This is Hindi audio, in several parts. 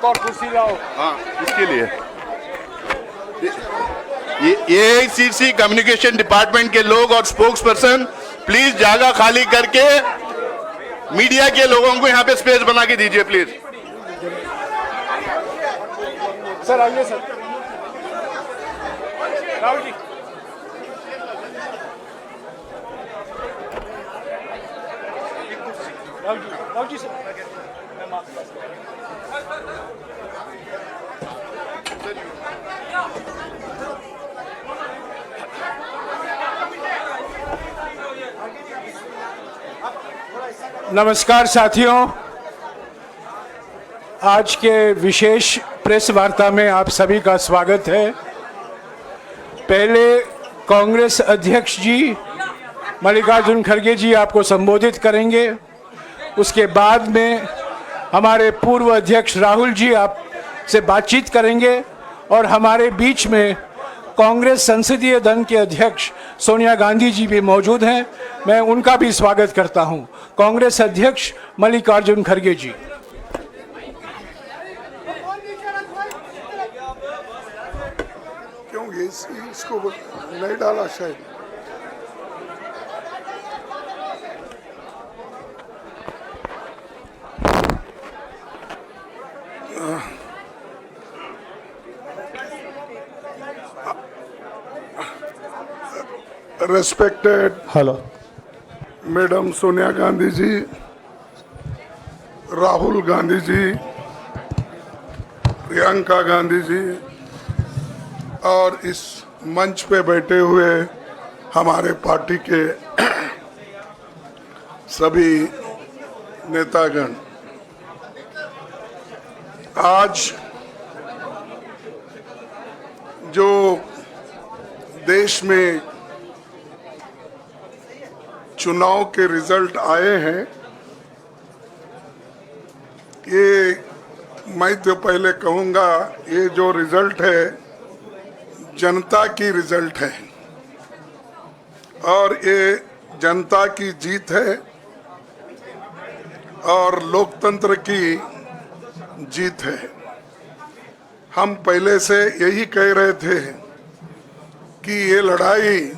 एक और कुर्सी लाओ। हाँ, इसके लिए ये AICC कम्युनिकेशन डिपार्टमेंट के लोग और स्पोक्स पर्सन प्लीज जगह खाली करके मीडिया के लोगों को यहाँ पे स्पेस बना के दीजिए प्लीज। सर आइए सर। राहुल जी राहुल जी सर। नमस्कार साथियों, आज के विशेष प्रेस वार्ता में आप सभी का स्वागत है। पहले कांग्रेस अध्यक्ष जी मल्लिकार्जुन खड़गे जी आपको संबोधित करेंगे। उसके बाद में हमारे पूर्व अध्यक्ष राहुल जी आपसे बातचीत करेंगे और हमारे बीच में कांग्रेस संसदीय दल के अध्यक्ष सोनिया गांधी जी भी मौजूद हैं। मैं उनका भी स्वागत करता हूं। कांग्रेस अध्यक्ष मल्लिकार्जुन खड़गे जी। क्यों ये इसको नहीं डाला शायद। Respected hello madam Sonia Gandhi ji, Rahul Gandhi ji, Priyanka Gandhi ji और इस मंच पे बैठे हुए हमारे पार्टी के सभी नेतागण, आज जो देश में चुनाव के रिजल्ट आए हैं, ये मैं तो पहले कहूँगा ये जो रिजल्ट है जनता की रिजल्ट है और ये जनता की जीत है और लोकतंत्र की जीत है। हम पहले से यही कह रहे थे कि ये लड़ाई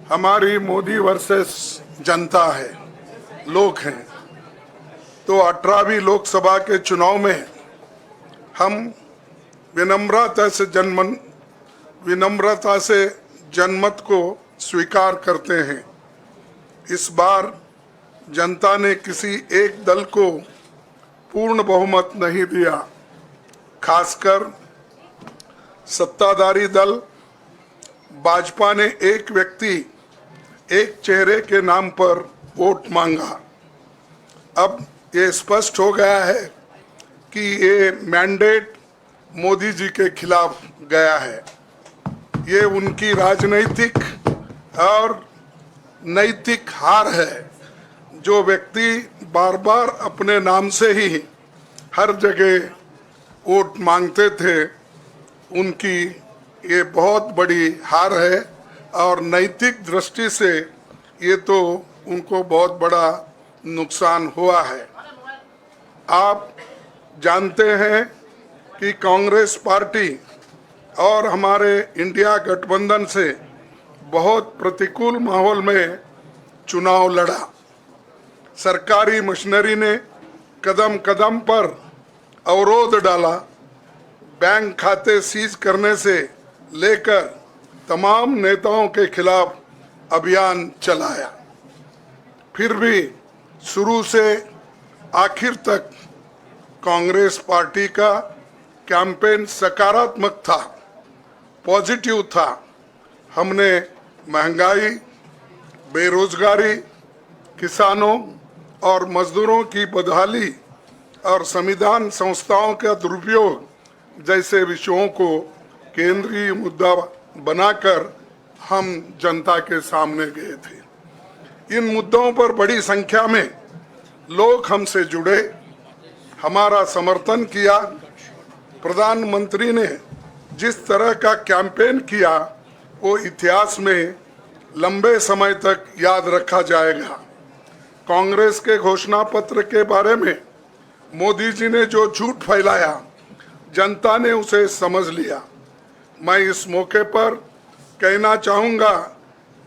हमारी मोदी वर्सेस जनता है, लोग हैं। तो 18वीं लोकसभा के चुनाव में हम विनम्रता से जनमत को स्वीकार करते हैं। इस बार जनता ने किसी एक दल को पूर्ण बहुमत नहीं दिया, खासकर सत्ताधारी दल भाजपा ने एक व्यक्ति एक चेहरे के नाम पर वोट मांगा। अब ये स्पष्ट हो गया है कि ये मैंडेट मोदी जी के खिलाफ गया है। ये उनकी राजनीतिक और नैतिक हार है। जो व्यक्ति बार बार अपने नाम से ही हर जगह वोट मांगते थे, उनकी ये बहुत बड़ी हार है और नैतिक दृष्टि से ये तो उनको बहुत बड़ा नुकसान हुआ है। आप जानते हैं कि कांग्रेस पार्टी और हमारे इंडिया गठबंधन से बहुत प्रतिकूल माहौल में चुनाव लड़ा। सरकारी मशीनरी ने कदम कदम पर अवरोध डाला। बैंक खाते सीज करने से लेकर तमाम नेताओं के खिलाफ अभियान चलाया। फिर भी शुरू से आखिर तक कांग्रेस पार्टी का कैंपेन सकारात्मक था, पॉजिटिव था। हमने महंगाई, बेरोजगारी, किसानों और मजदूरों की बदहाली और संविधान संस्थाओं का दुरुपयोग जैसे विषयों को केंद्रीय मुद्दा बनाकर हम जनता के सामने गए थे। इन मुद्दों पर बड़ी संख्या में लोग हमसे जुड़े, हमारा समर्थन किया। प्रधानमंत्री ने जिस तरह का कैंपेन किया वो इतिहास में लंबे समय तक याद रखा जाएगा। कांग्रेस के घोषणा पत्र के बारे में मोदी जी ने जो झूठ फैलाया जनता ने उसे समझ लिया। मैं इस मौके पर कहना चाहूँगा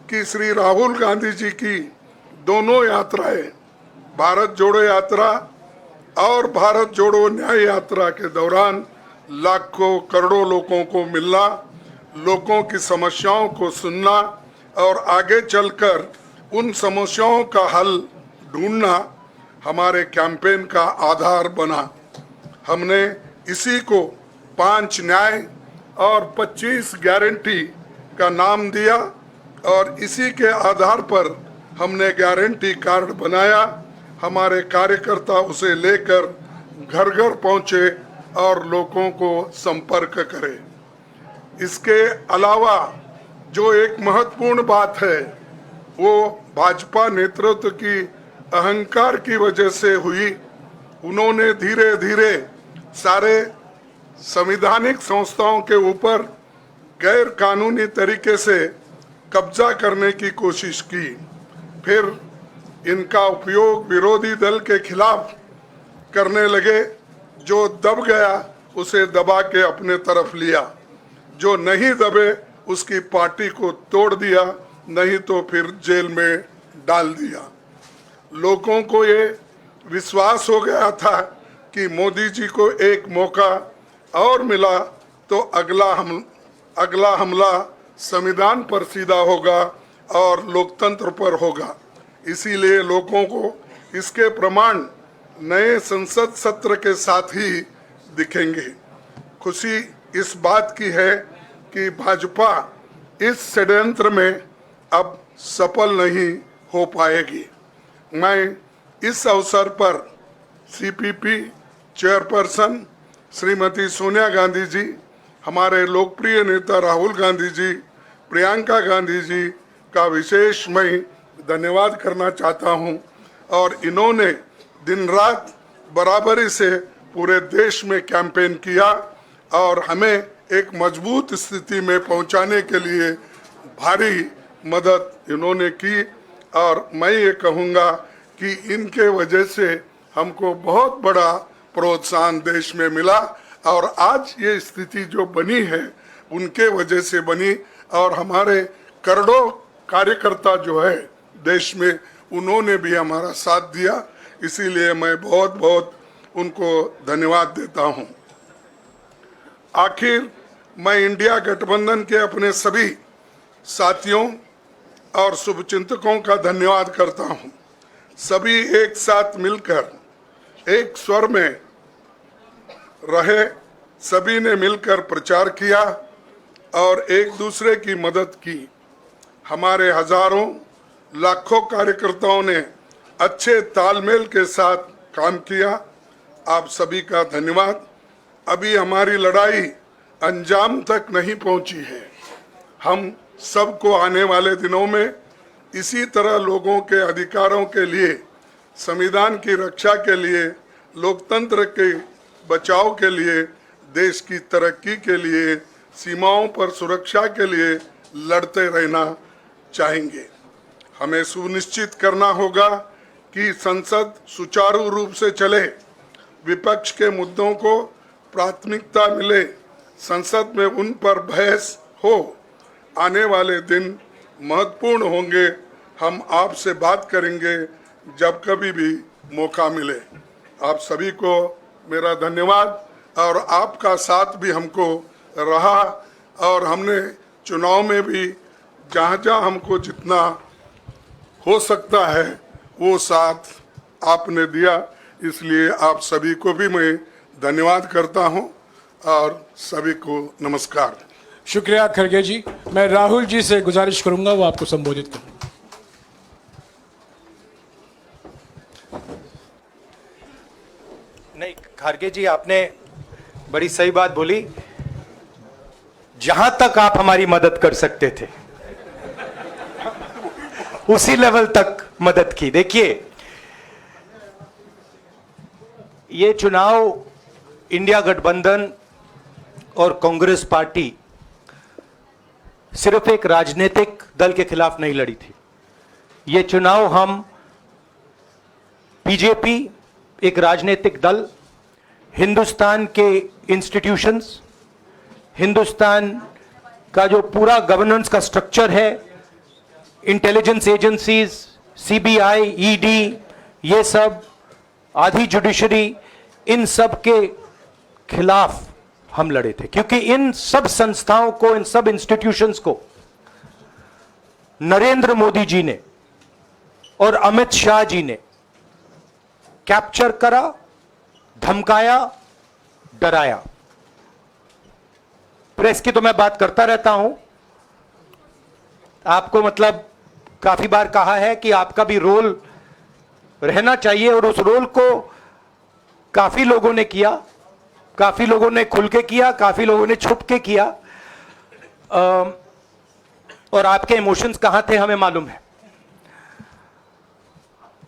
कि श्री राहुल गांधी जी की दोनों यात्राएं, भारत जोड़ो यात्रा और भारत जोड़ो न्याय यात्रा के दौरान लाखों करोड़ों लोगों को मिलना, लोगों की समस्याओं को सुनना और आगे चलकर उन समस्याओं का हल ढूंढना हमारे कैंपेन का आधार बना। हमने इसी को 5 न्याय और 25 गारंटी का नाम दिया और इसी के आधार पर हमने गारंटी कार्ड बनाया। हमारे कार्यकर्ता उसे लेकर घर घर पहुंचे और लोगों को संपर्क करें। इसके अलावा जो एक महत्वपूर्ण बात है वो भाजपा नेतृत्व की अहंकार की वजह से हुई। उन्होंने धीरे धीरे सारे संवैधानिक संस्थाओं के ऊपर गैर कानूनी तरीके से कब्जा करने की कोशिश की। फिर इनका उपयोग विरोधी दल के खिलाफ करने लगे। जो दब गया उसे दबा के अपने तरफ लिया, जो नहीं दबे उसकी पार्टी को तोड़ दिया, नहीं तो फिर जेल में डाल दिया। लोगों को ये विश्वास हो गया था कि मोदी जी को एक मौका और मिला तो अगला हमला संविधान पर सीधा होगा और लोकतंत्र पर होगा। इसीलिए लोगों को इसके प्रमाण नए संसद सत्र के साथ ही दिखेंगे। खुशी इस बात की है कि भाजपा इस षड्यंत्र में अब सफल नहीं हो पाएगी। मैं इस अवसर पर सीपीपी चेयरपर्सन श्रीमती सोनिया गांधी जी, हमारे लोकप्रिय नेता राहुल गांधी जी, प्रियंका गांधी जी का विशेष मैं धन्यवाद करना चाहता हूं। और इन्होंने दिन रात बराबरी से पूरे देश में कैंपेन किया और हमें एक मजबूत स्थिति में पहुंचाने के लिए भारी मदद इन्होंने की। और मैं ये कहूँगा कि इनके वजह से हमको बहुत बड़ा प्रोत्साहन देश में मिला और आज ये स्थिति जो बनी है उनके वजह से बनी। और हमारे करोड़ों कार्यकर्ता जो है देश में, उन्होंने भी हमारा साथ दिया। इसीलिए मैं बहुत बहुत उनको धन्यवाद देता हूँ। आखिर मैं इंडिया गठबंधन के अपने सभी साथियों और शुभचिंतकों का धन्यवाद करता हूँ। सभी एक साथ मिलकर एक स्वर में रहे, सभी ने मिलकर प्रचार किया और एक दूसरे की मदद की। हमारे हजारों लाखों कार्यकर्ताओं ने अच्छे तालमेल के साथ काम किया। आप सभी का धन्यवाद। अभी हमारी लड़ाई अंजाम तक नहीं पहुंची है। हम सबको आने वाले दिनों में इसी तरह लोगों के अधिकारों के लिए, संविधान की रक्षा के लिए, लोकतंत्र के बचाव के लिए, देश की तरक्की के लिए, सीमाओं पर सुरक्षा के लिए लड़ते रहना चाहेंगे। हमें सुनिश्चित करना होगा कि संसद सुचारू रूप से चले, विपक्ष के मुद्दों को प्राथमिकता मिले, संसद में उन पर बहस हो। आने वाले दिन महत्वपूर्ण होंगे। हम आपसे बात करेंगे जब कभी भी मौका मिले। आप सभी को मेरा धन्यवाद। और आपका साथ भी हमको रहा और हमने चुनाव में भी जहाँ जहाँ हमको जितना हो सकता है वो साथ आपने दिया। इसलिए आप सभी को भी मैं धन्यवाद करता हूँ और सभी को नमस्कार। शुक्रिया खड़गे जी। मैं राहुल जी से गुजारिश करूंगा वो आपको संबोधित करें। नहीं, खड़गे जी आपने बड़ी सही बात बोली। जहां तक आप हमारी मदद कर सकते थे उसी लेवल तक मदद की। देखिए, ये चुनाव इंडिया गठबंधन और कांग्रेस पार्टी सिर्फ एक राजनीतिक दल के खिलाफ नहीं लड़ी थी। ये चुनाव हम बीजेपी एक राजनीतिक दल हिंदुस्तान के इंस्टीट्यूशंस, हिंदुस्तान का जो पूरा गवर्नेंस का स्ट्रक्चर है, इंटेलिजेंस एजेंसीज, सीबीआई, ईडी, ये सब, आधी जुडिशरी, इन सब के खिलाफ हम लड़े थे, क्योंकि इन सब संस्थाओं को, इन सब इंस्टीट्यूशंस को नरेंद्र मोदी जी ने और अमित शाह जी ने कैप्चर करा, धमकाया, डराया। प्रेस की तो मैं बात करता रहता हूं, आपको मतलब काफी बार कहा है कि आपका भी रोल रहना चाहिए, और उस रोल को काफी लोगों ने किया, काफी लोगों ने खुल के किया, काफी लोगों ने छुप के किया, और आपके इमोशंस कहां थे हमें मालूम है।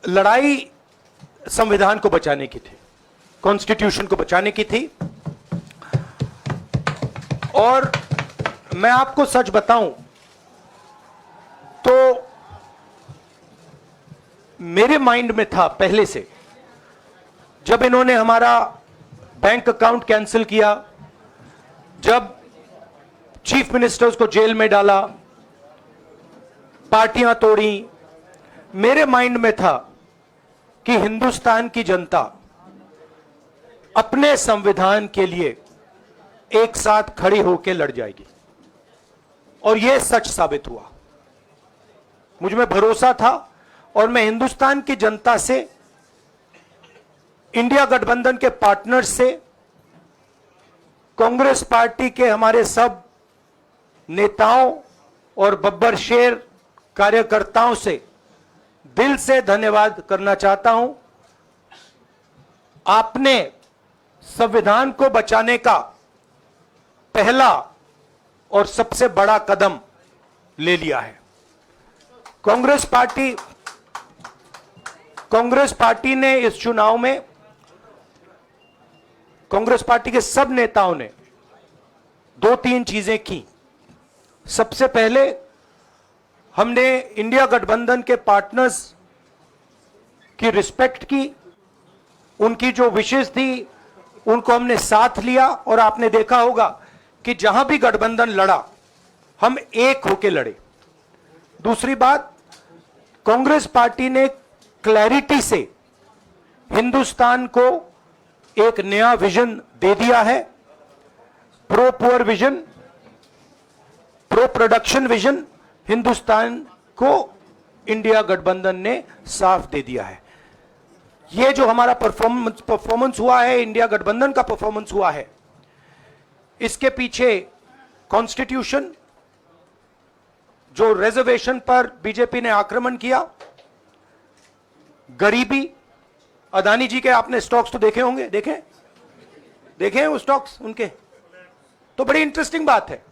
लड़ाई संविधान को बचाने की थी, कॉन्स्टिट्यूशन को बचाने की थी। और मैं आपको सच बताऊं तो मेरे माइंड में था पहले से, जब इन्होंने हमारा बैंक अकाउंट कैंसिल किया, जब चीफ मिनिस्टर्स को जेल में डाला, पार्टियां तोड़ी, मेरे माइंड में था कि हिंदुस्तान की जनता अपने संविधान के लिए एक साथ खड़ी होकर लड़ जाएगी, और यह सच साबित हुआ। मुझ में भरोसा था, और मैं हिंदुस्तान की जनता से, इंडिया गठबंधन के पार्टनर्स से, कांग्रेस पार्टी के हमारे सब नेताओं और बब्बर शेर कार्यकर्ताओं से दिल से धन्यवाद करना चाहता हूं। आपने संविधान को बचाने का पहला और सबसे बड़ा कदम ले लिया है। कांग्रेस पार्टी ने इस चुनाव में, कांग्रेस पार्टी के सब नेताओं ने 2-3 चीजें की। सबसे पहले हमने इंडिया गठबंधन के पार्टनर्स की रिस्पेक्ट की, उनकी जो विशेष थी उनको हमने साथ लिया, और आपने देखा होगा कि जहां भी गठबंधन लड़ा हम एक होकर लड़े। दूसरी बात, कांग्रेस पार्टी ने क्लैरिटी से हिंदुस्तान को एक नया विजन दे दिया है, pro poor vision, pro production vision Hindustan को इंडिया गठबंधन ने साफ दे दिया है। यह जो हमारा परफॉर्मेंस हुआ है, इंडिया गठबंधन का परफॉर्मेंस हुआ है, इसके पीछे कॉन्स्टिट्यूशन, जो रिजर्वेशन पर बीजेपी ने आक्रमण किया, गरीबी, अदानी जी के आपने स्टॉक्स तो देखे होंगे, देखे हैं वो स्टॉक्स उनके, तो बड़ी इंटरेस्टिंग बात है।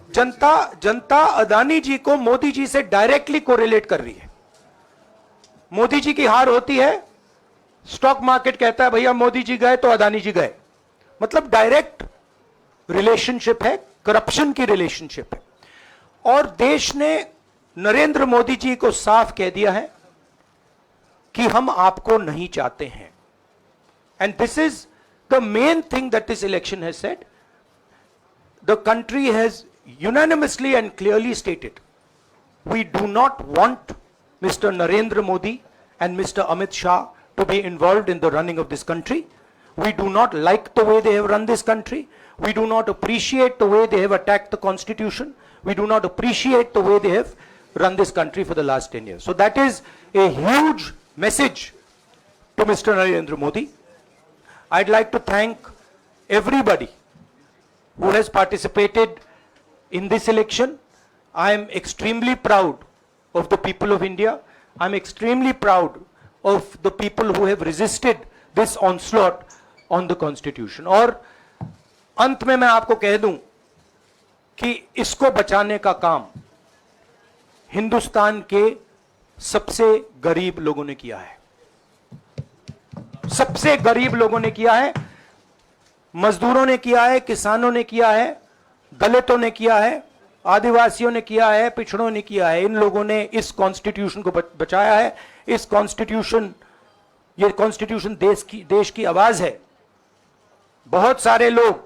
जनता अदानी जी को मोदी जी से डायरेक्टली कोरिलेट कर रही है। मोदी जी की हार होती है, स्टॉक मार्केट कहता है भैया मोदी जी गए तो अदानी जी गए, मतलब डायरेक्ट रिलेशनशिप है, करप्शन की रिलेशनशिप है। और देश ने नरेंद्र मोदी जी को साफ कह दिया है कि हम आपको नहीं चाहते हैं। And this is the main thing that this election has said. The country has unanimously and clearly stated, we do not want Mr. Narendra Modi and Mr. Amit Shah to be involved in the running of this country. We do not like the way they have run this country. We do not appreciate the way they have attacked the constitution. We do not appreciate the way they have run this country for the last 10 years. So that is a huge message to Mr. Narendra Modi. I'd like to thank everybody who has participated in this election. I am extremely proud of the people of India. I am extremely proud of the people who have resisted this onslaught on the constitution. और अंत में मैं आपको कह दूं कि इसको बचाने का काम हिंदुस्तान के सबसे गरीब लोगों ने किया है, सबसे गरीब लोगों ने किया है, मजदूरों ने किया है, किसानों ने किया है, दलितों ने किया है, आदिवासियों ने किया है, पिछड़ों ने किया है। इन लोगों ने इस कॉन्स्टिट्यूशन को बचाया है। इस कॉन्स्टिट्यूशन, ये कॉन्स्टिट्यूशन देश की आवाज है, बहुत सारे लोग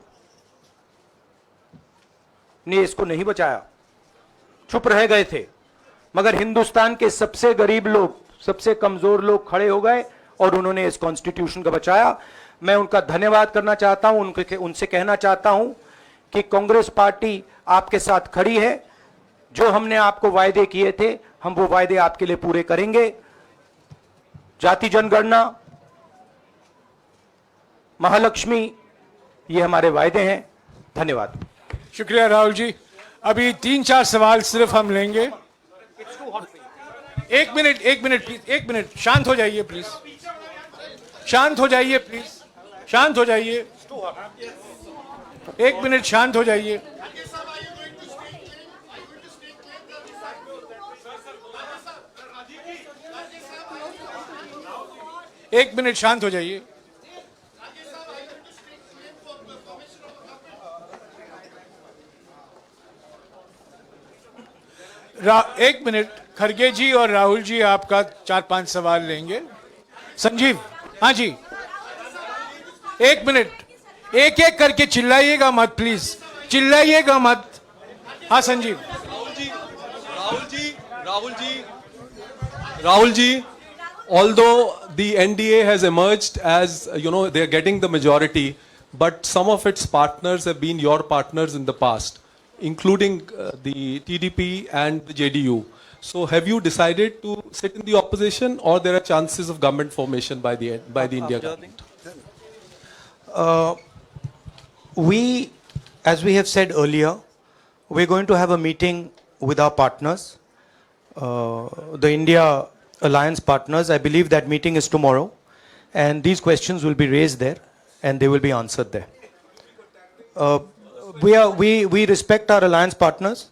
ने इसको नहीं बचाया, चुप रह गए थे, मगर हिंदुस्तान के सबसे गरीब लोग, सबसे कमजोर लोग खड़े हो गए और उन्होंने इस कॉन्स्टिट्यूशन को बचाया। मैं उनका धन्यवाद करना चाहता हूं, उनसे कहना चाहता हूं कि कांग्रेस पार्टी आपके साथ खड़ी है। जो हमने आपको वायदे किए थे, हम वो वायदे आपके लिए पूरे करेंगे। जाति जनगणना, महालक्ष्मी, ये हमारे वायदे हैं। धन्यवाद। शुक्रिया राहुल जी। अभी 3-4 सवाल सिर्फ हम लेंगे। एक मिनट प्लीज, एक मिनट, शांत हो जाइए प्लीज, शांत हो जाइए प्लीज, शांत हो जाइए, एक मिनट शांत हो जाइए। एक मिनट शांत हो जाइए। एक मिनट, खरगे जी और राहुल जी आपका 4-5 सवाल लेंगे। संजीव, हाँ जी, एक मिनट, एक एक करके चिल्लाइएगा मत प्लीज, चिल्लाइएगा मत। हाँ Sanjeev. Rahul ji, although the NDA has emerged as, they are getting the majority, but some of its partners have been your partners in the past, including the TDP and the JDU. So have you decided to sit in the opposition, or there are chances of government formation by the India government? As we have said earlier, we're going to have a meeting with our partners, the India Alliance partners. I believe that meeting is tomorrow, and these questions will be raised there, and they will be answered there. We respect our alliance partners,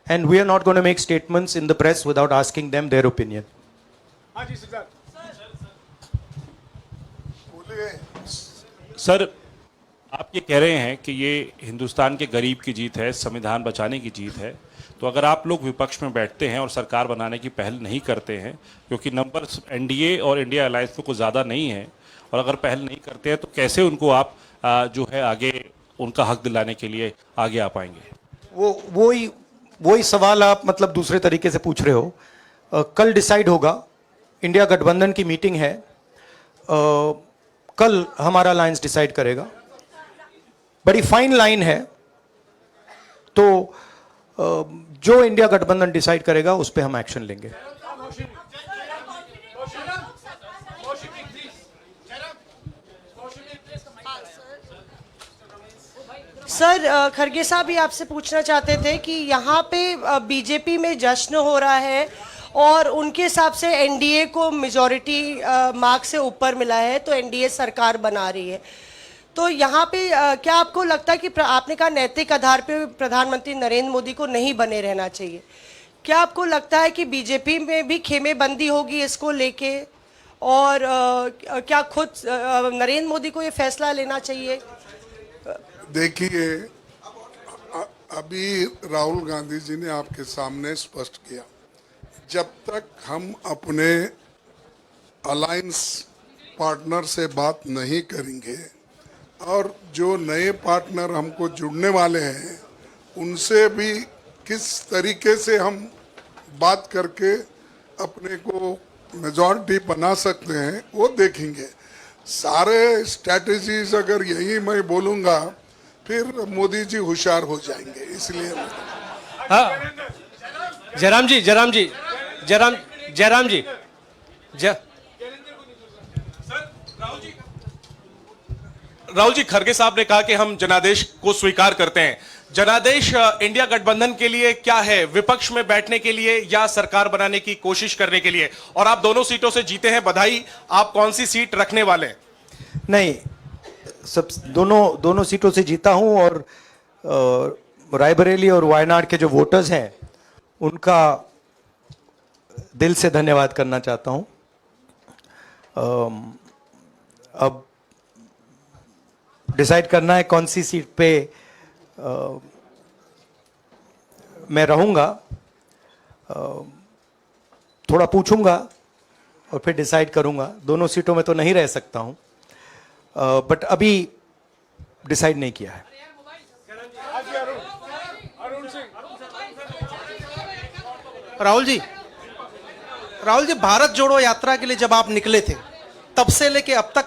and we are not going to make statements in the press without asking them their opinion. Sir, आप ये कह रहे हैं कि ये हिंदुस्तान के गरीब की जीत है, संविधान बचाने की जीत है, तो अगर आप लोग विपक्ष में बैठते हैं और सरकार बनाने की पहल नहीं करते हैं, क्योंकि नंबर एनडीए और इंडिया अलायंस में कुछ ज़्यादा नहीं है, और अगर पहल नहीं करते हैं तो कैसे उनको आप जो है आगे उनका हक दिलाने के लिए आगे आ पाएंगे? वही सवाल आप मतलब दूसरे तरीके से पूछ रहे हो। कल डिसाइड होगा, इंडिया गठबंधन की मीटिंग है, कल हमारा अलायंस डिसाइड करेगा। बड़ी फाइन लाइन है, तो जो इंडिया गठबंधन डिसाइड करेगा उस पे हम एक्शन लेंगे। सर, खरगे साहब भी आपसे पूछना चाहते थे कि यहाँ पे बीजेपी में जश्न हो रहा है और उनके हिसाब से एनडीए को मेजॉरिटी मार्क से ऊपर मिला है, तो एनडीए सरकार बना रही है। तो यहाँ पे क्या आपको लगता है कि आपने कहा नैतिक आधार पे प्रधानमंत्री नरेंद्र मोदी को नहीं बने रहना चाहिए, क्या आपको लगता है कि बीजेपी में भी खेमेबंदी होगी इसको लेके, और क्या खुद नरेंद्र मोदी को ये फैसला लेना चाहिए? देखिए, अभी राहुल गांधी जी ने आपके सामने स्पष्ट किया, जब तक हम अपने अलायंस पार्टनर से बात नहीं करेंगे और जो नए पार्टनर हमको जुड़ने वाले हैं उनसे भी किस तरीके से हम बात करके अपने को मेजॉरिटी बना सकते हैं वो देखेंगे। सारे स्ट्रैटेजीज अगर यही मैं बोलूँगा फिर मोदी जी होशियार हो जाएंगे, इसलिए। हाँ, जयराम जी, राहुल जी, खरगे साहब ने कहा कि हम जनादेश को स्वीकार करते हैं। जनादेश इंडिया गठबंधन के लिए क्या है? विपक्ष में बैठने के लिए या सरकार बनाने की कोशिश करने के लिए? और आप दोनों सीटों से जीते हैं, बधाई। आप कौन सी सीट रखने वाले हैं? नहीं, सब दोनों सीटों से जीता हूं, और रायबरेली और वायनाड के जो वोटर्स हैं उनका दिल से धन्यवाद करना चाहता हूं। अब डिसाइड करना है कौन सी सीट पे मैं रहूंगा, थोड़ा पूछूंगा और फिर डिसाइड करूंगा। दोनों सीटों में तो नहीं रह सकता हूं, बट अभी डिसाइड नहीं किया है। राहुल जी, भारत जोड़ो यात्रा के लिए जब आप निकले थे तब से लेके अब तक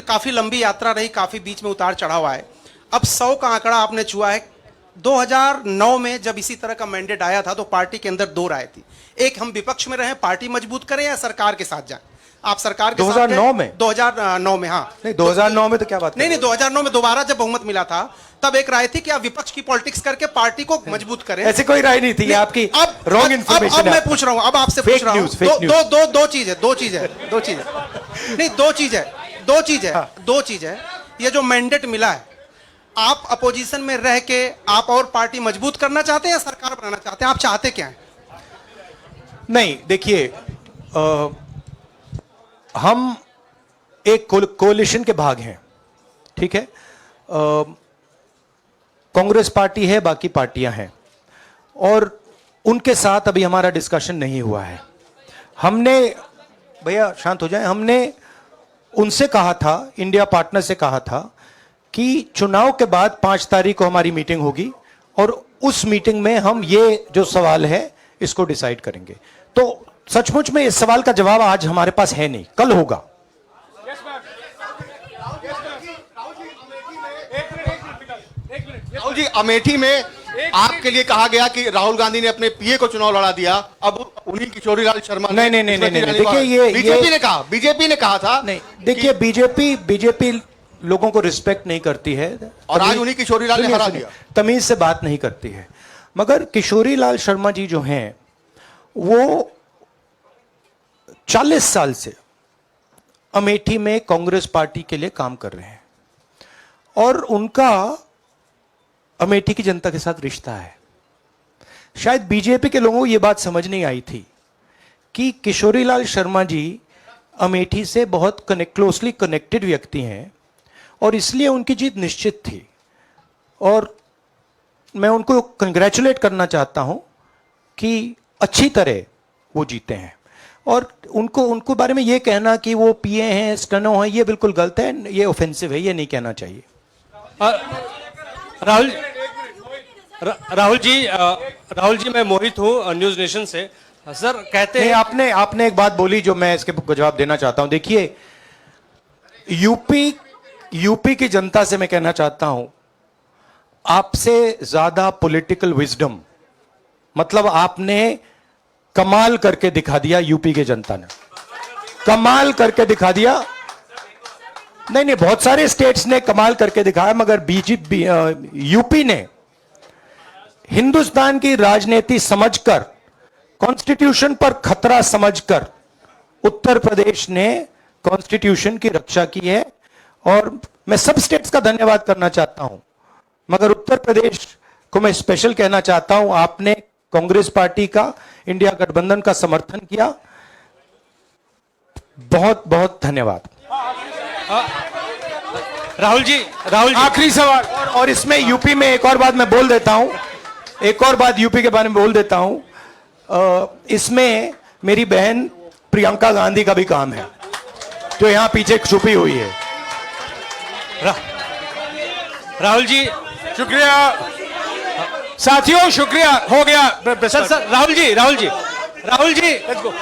काफी लंबी यात्रा रही, काफी बीच में उतार चढ़ाव आए। अब 100 का आंकड़ा आपने छुआ है। 2009 में जब इसी तरह का मैंडेट आया था तो पार्टी के अंदर 2 राय थी, एक हम विपक्ष में रहें, पार्टी मजबूत करें, या सरकार के साथ जाएं। आप सरकार के 2009 में? 2009 में, हाँ। नहीं, 2009 में तो क्या बात नहीं, 2009 में दोबारा जब बहुमत मिला था तब एक राय थी कि आप विपक्ष की पॉलिटिक्स करके पार्टी को मजबूत करें। ऐसी कोई राय नहीं थी, आपकी रॉन्ग इन्फॉर्मेशन। अब मैं पूछ रहा हूं, अब आपसे पूछ रहा हूं, दो चीज है। नहीं, दो चीज है। ये जो मैंडेट मिला है, आप अपोजिशन में रह के आप और पार्टी मजबूत करना चाहते हैं या सरकार बनाना चाहते हैं? आप चाहते क्या है? नहीं, देखिए, हम एक कोalition के भाग हैं, ठीक है। कांग्रेस पार्टी है, बाकी पार्टियां हैं, और उनके साथ अभी हमारा डिस्कशन नहीं हुआ है। हमने, भैया शांत हो जाए, हमने उनसे कहा था, इंडिया पार्टनर से कहा था कि चुनाव के बाद 5 तारीख को हमारी मीटिंग होगी और उस मीटिंग में हम ये जो सवाल है इसको डिसाइड करेंगे। तो सचमुच में इस सवाल का जवाब आज हमारे पास है नहीं, कल होगा। राहुल जी, अमेठी में आपके लिए कहा गया कि राहुल गांधी ने अपने पीए को चुनाव लड़ा दिया, अब उन्हीं किशोरीलाल शर्मा नहीं, देखिए, ये बीजेपी ने कहा था। नहीं, देखिए, बीजेपी लोगों को रिस्पेक्ट नहीं करती है, और आज उन्हीं किशोरीलाल ने हरा दिया। तमीज से बात नहीं करती है। मगर किशोरीलाल शर्मा जी जो हैं, वो 40 साल से अमेठी में कांग्रेस पार्टी के लिए काम कर रहे हैं और उनका अमेठी की जनता के साथ रिश्ता है। शायद बीजेपी के लोगों को यह बात समझ नहीं आई थी कि किशोरीलाल शर्मा जी अमेठी से बहुत क्लोजली कनेक्टेड व्यक्ति हैं और इसलिए उनकी जीत निश्चित थी। और मैं उनको कंग्रेचुलेट करना चाहता हूं कि अच्छी तरह वो जीते हैं। और उनको बारे में ये कहना कि वो पीए हैं, स्टनो हैं, ये बिल्कुल गलत है, ये ऑफेंसिव है, ये नहीं कहना चाहिए। राहुल जी, मैं मोहित हूँ न्यूज नेशन से। सर, कहते हैं, आपने एक बात बोली जो मैं इसके जवाब देना चाहता हूं। देखिए, यूपी की जनता से मैं कहना चाहता हूं, आपसे ज्यादा पॉलिटिकल विजडम, मतलब आपने कमाल करके दिखा दिया। यूपी की जनता ने कमाल करके दिखा दिया। नहीं, बहुत सारे स्टेट्स ने कमाल करके दिखाया, मगर बीजेपी, यूपी ने हिंदुस्तान की राजनीति समझकर, कॉन्स्टिट्यूशन पर खतरा समझकर उत्तर प्रदेश ने कॉन्स्टिट्यूशन की रक्षा की है। और मैं सब स्टेट्स का धन्यवाद करना चाहता हूं, मगर उत्तर प्रदेश को मैं स्पेशल कहना चाहता हूं। आपने कांग्रेस पार्टी का, इंडिया गठबंधन का समर्थन किया, बहुत बहुत धन्यवाद। राहुल जी, आखिरी सवाल, और इसमें यूपी में एक और बात मैं बोल देता हूं, एक और बात यूपी के बारे में बोल देता हूं। इसमें मेरी बहन प्रियंका गांधी का भी काम है, जो यहां पीछे छुपी हुई है। राहुल जी, शुक्रिया साथियों, शुक्रिया, हो गया। Sir, Rahul ji, let's go.